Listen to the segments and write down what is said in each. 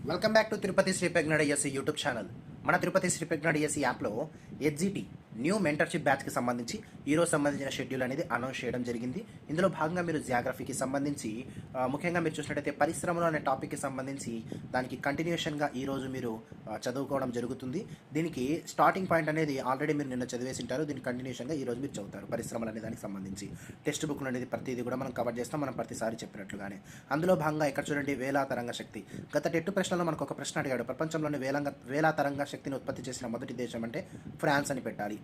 Welcome back to Tirupati Shri పెగ్నడిఎస్సి YouTube channel. మన తిరుపతి శ్రీ పెగ్నడిఎస్సి యాప్లో హెచ్జిటి న్యూ మెంటర్షిప్ బ్యాచ్కి సంబంధించి ఈరోజు సంబంధించిన షెడ్యూల్ అనేది అనౌన్స్ చేయడం జరిగింది. ఇందులో భాగంగా మీరు జియోగ్రఫీకి సంబంధించి ముఖ్యంగా మీరు చూసినట్టయితే పరిశ్రమలు అనే టాపిక్కి సంబంధించి దానికి కంటిన్యూషన్గా ఈరోజు మీరు చదువుకోవడం జరుగుతుంది. దీనికి స్టార్టింగ్ పాయింట్ అనేది ఆల్రెడీ మీరు నిన్న చదివేసి ఉంటారు. దీనికి కంటిన్యూషన్గా ఈరోజు మీరు చదువుతారు. పరిశ్రమలు అనే దానికి సంబంధించి టెక్స్ట్ బుక్లు అనేది ప్రతిదీ కూడా మనం కవర్ చేస్తాం, మనం ప్రతిసారి చెప్పినట్లుగానే. అందులో భాగంగా ఇక్కడ చూడండి, వేలాతరంగ శక్తి. గత టెట్టు ప్రశ్నలో మనకు ఒక ప్రశ్న అడిగాడు, ప్రపంచంలోని వేలాతరంగ శక్తిని ఉత్పత్తి చేసిన మొదటి దేశం అంటే ఫ్రాన్స్ అని పెట్టాలి.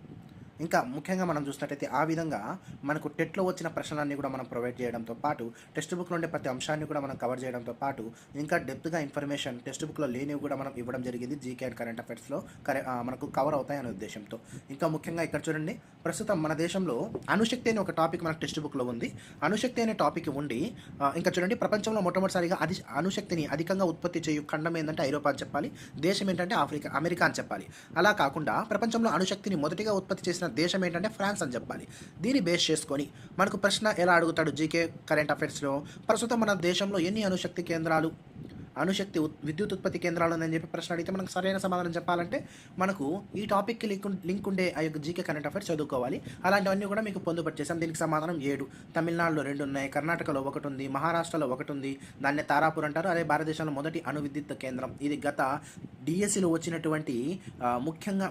ఇంకా ముఖ్యంగా మనం చూసినట్టయితే ఆ విధంగా మనకు టెట్లో వచ్చిన ప్రశ్నలన్నీ కూడా మనం ప్రొవైడ్ చేయడంతో పాటు టెక్స్ట్ బుక్లో ఉండే ప్రతి అంశాన్ని కూడా మనం కవర్ చేయడంతో పాటు ఇంకా డెప్త్గా ఇన్ఫర్మేషన్ టెక్స్ట్ బుక్లో లేనివి కూడా మనం ఇవ్వడం జరిగింది. జీకే అండ్ కరెంట్ అఫైర్స్లో మనకు కవర్ అవుతాయనే ఉద్దేశంతో. ఇంకా ముఖ్యంగా ఇక్కడ చూడండి, ప్రస్తుతం మన దేశంలో అణుశక్తి అనే ఒక టాపిక్ మనకు టెక్స్ట్ బుక్లో ఉంది. అణుశక్తి అనే టాపిక్ ఉండి ఇంకా చూడండి, ప్రపంచంలో మొట్టమొదటిసారిగా అణుశక్తిని అధికంగా ఉత్పత్తి చేయు ఖండం ఏంటంటే ఐరోపా అని చెప్పాలి, దేశం ఏంటంటే అమెరికా అని చెప్పాలి. అలా కాకుండా ప్రపంచంలో అణుశక్తిని మొదటిగా ఉత్పత్తి చేసిన దేశం ఏంటంటే ఫ్రాన్స్ అని చెప్పాలి. దీన్ని బేస్ చేసుకొని మనకు ప్రశ్న ఎలా అడుగుతాడు జీకే కరెంట్ అఫైర్స్లో, ప్రస్తుతం మన దేశంలో ఎన్ని అణుశక్తి కేంద్రాలు, విద్యుత్ ఉత్పత్తి కేంద్రాలు అని చెప్పి ప్రశ్న అడిగితే మనకు సరైన సమాధానం చెప్పాలంటే మనకు ఈ టాపిక్కి లింక్ ఉండే ఆ యొక్క జీకే కరెంట్ అఫైర్స్ చదువుకోవాలి. అలాంటివన్నీ కూడా మీకు పొందుపరి చేసాం. దీనికి సమాధానం 7. తమిళనాడులో 2 ఉన్నాయి, కర్ణాటకలో 1 ఉంది, మహారాష్ట్రలో 1 ఉంది. దాన్ని తారాపూర్ అంటారు. అదే భారతదేశంలో మొదటి అణు విద్యుత్ కేంద్రం. ఇది గత డిఎస్సిలో వచ్చినటువంటి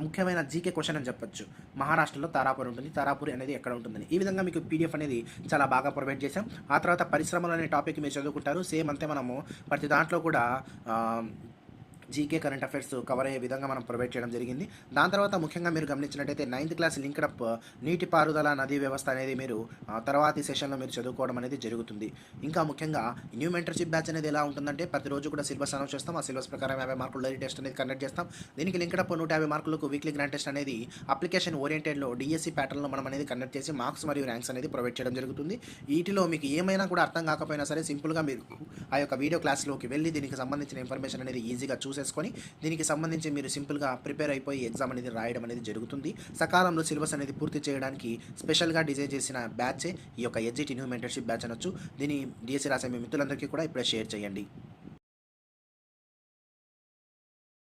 ముఖ్యమైన జీకే క్వశ్చన్ అని చెప్పొచ్చు. మహారాష్ట్రలో తారాపూర్ ఉంటుంది, తారాపూర్ అనేది ఎక్కడ ఉంటుందని. ఈ విధంగా మీకు పీడిఎఫ్ అనేది చాలా బాగా ప్రొవైడ్ చేసాం. ఆ తర్వాత పరిశ్రమలు అనే టాపిక్ మీరు చదువుకుంటారు. సేమ్ అంతే, మనము ప్రతి దాంట్లో కూడా జీకే కరెంట్ అఫైర్స్ కవర్ అయ్యే విధంగా మనం ప్రొవైడ్ చేయడం జరిగింది. దాని తర్వాత ముఖ్యంగా మీరు గమనించినట్టయితే 9th క్లాస్ లింక్డ్ అప్ నీటిపారుదల నదీ వ్యవస్థ అనేది మీరు తర్వాతి సెషన్లో మీరు చదువుకోవడం అనేది జరుగుతుంది. ఇంకా ముఖ్యంగా న్యూ మెంటర్షిప్ బ్యాచ్ అనేది ఎలా ఉంటుందంటే ప్రతిరోజు కూడా సిలబస్ అనౌన్స్ చేస్తాం. ఆ సిలబస్ ప్రకారం 50 మార్కులు డైలీ టెస్ట్ అనేది కండక్ట్ చేస్తాం. దీనికి లింక్డ్ అప్ 150 మార్కులకు వీక్లీ గ్రాండ్ టెస్ట్ అనేది అప్లికేషన్ ఓరియంటెడ్లో డిఎస్సి ప్యాటర్న్లో మనం అనేది కండక్ట్ చేసి మార్క్స్ మరియు ర్యాంక్స్ అనేది ప్రొవైడ్ చేయడం జరుగుతుంది. వీటిలో మీకు ఏమైనా కూడా అర్థం కాకపోయినా సరే సింపుల్గా మీరు ఆ యొక్క వీడియో క్లాస్లోకి వెళ్ళి దీనికి సంబంధించిన ఇన్ఫర్మేషన్ అనేది ఈజీగా చూసేసుకొని దీనికి సంబంధించి మీరు సింపుల్గా ప్రిపేర్ అయిపోయి ఎగ్జామ్ అనేది రాయడం అనేది జరుగుతుంది. సకాలంలో సిలబస్ అనేది పూర్తి చేయడానికి స్పెషల్గా డిజైన్ చేసిన బ్యాచే ఈ యొక్క హెచ్జిటి న్యూ మెంటర్షిప్ బ్యాచ్ అనొచ్చు. దీన్ని డిఎస్సి రాసే మీ మిత్రులందరికీ కూడా ఇప్పుడే షేర్ చేయండి.